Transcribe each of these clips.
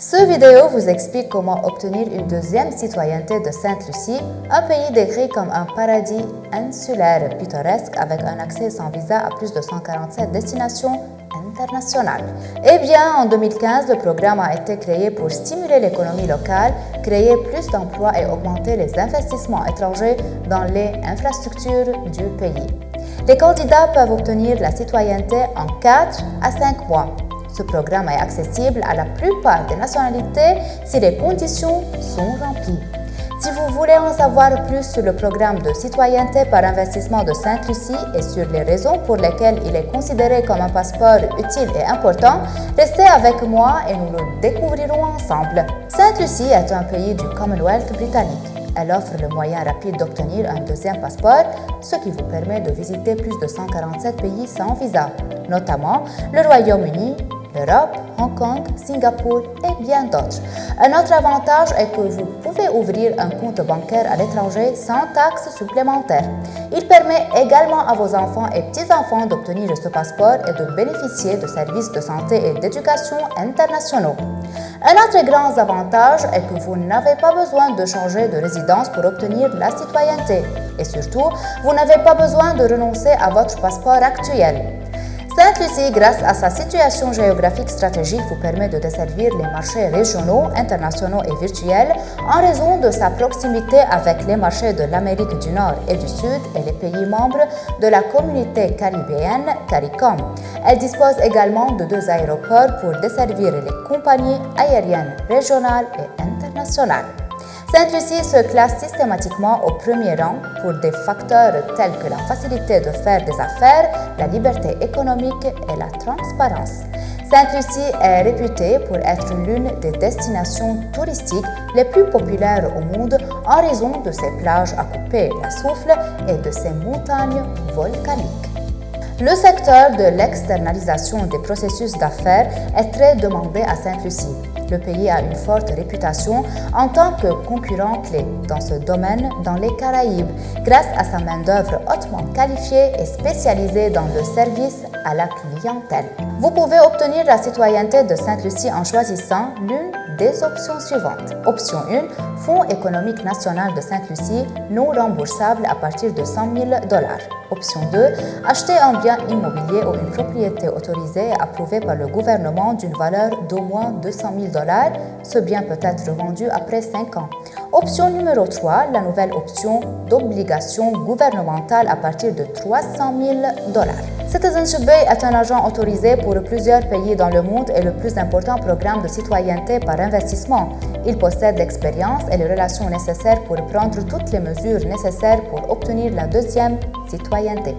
Cette vidéo vous explique comment obtenir une deuxième citoyenneté de Sainte-Lucie, un pays décrit comme un paradis insulaire pittoresque avec un accès sans visa à plus de 147 destinations internationales. Eh bien, en 2015, le programme a été créé pour stimuler l'économie locale, créer plus d'emplois et augmenter les investissements étrangers dans les infrastructures du pays. Les candidats peuvent obtenir la citoyenneté en 4 à 5 mois. Ce programme est accessible à la plupart des nationalités si les conditions sont remplies. Si vous voulez en savoir plus sur le programme de citoyenneté par investissement de Sainte-Lucie et sur les raisons pour lesquelles il est considéré comme un passeport utile et important, restez avec moi et nous le découvrirons ensemble. Sainte-Lucie est un pays du Commonwealth britannique. Elle offre le moyen rapide d'obtenir un deuxième passeport, ce qui vous permet de visiter plus de 147 pays sans visa, notamment le Royaume-Uni, l'Europe, Hong Kong, Singapour et bien d'autres. Un autre avantage est que vous pouvez ouvrir un compte bancaire à l'étranger sans taxes supplémentaires. Il permet également à vos enfants et petits-enfants d'obtenir ce passeport et de bénéficier de services de santé et d'éducation internationaux. Un autre grand avantage est que vous n'avez pas besoin de changer de résidence pour obtenir la citoyenneté. Et surtout, vous n'avez pas besoin de renoncer à votre passeport actuel. Sainte-Lucie, grâce à sa situation géographique stratégique, vous permet de desservir les marchés régionaux, internationaux et virtuels en raison de sa proximité avec les marchés de l'Amérique du Nord et du Sud et les pays membres de la communauté caribéenne CARICOM. Elle dispose également de 2 aéroports pour desservir les compagnies aériennes régionales et internationales. Sainte-Lucie se classe systématiquement au premier rang pour des facteurs tels que la facilité de faire des affaires, la liberté économique et la transparence. Sainte-Lucie est réputée pour être l'une des destinations touristiques les plus populaires au monde en raison de ses plages à couper la souffle et de ses montagnes volcaniques. Le secteur de l'externalisation des processus d'affaires est très demandé à Sainte-Lucie. Le pays a une forte réputation en tant que concurrent clé dans ce domaine dans les Caraïbes, grâce à sa main-d'œuvre hautement qualifiée et spécialisée dans le service à la clientèle. Vous pouvez obtenir la citoyenneté de Sainte-Lucie en choisissant l'une des options suivantes. Option 1, Fonds économique national de Sainte-Lucie, non remboursable à partir de 100 000 $. Option 2, acheter un bien immobilier ou une propriété autorisée et approuvée par le gouvernement d'une valeur d'au moins 200 000 $. Ce bien peut être revendu après 5 ans. Option numéro 3, la nouvelle option d'obligation gouvernementale à partir de 300 000 $. Citizenship Bay est un agent autorisé pour plusieurs pays dans le monde et le plus important programme de citoyenneté par investissement. Il possède l'expérience et les relations nécessaires pour prendre toutes les mesures nécessaires pour obtenir la deuxième citoyenneté.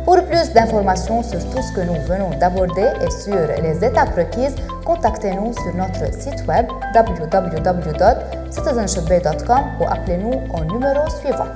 Pour plus d'informations sur tout ce que nous venons d'aborder et sur les étapes requises, contactez-nous sur notre site web www.citizenshipbay.com ou appelez-nous au numéro suivant.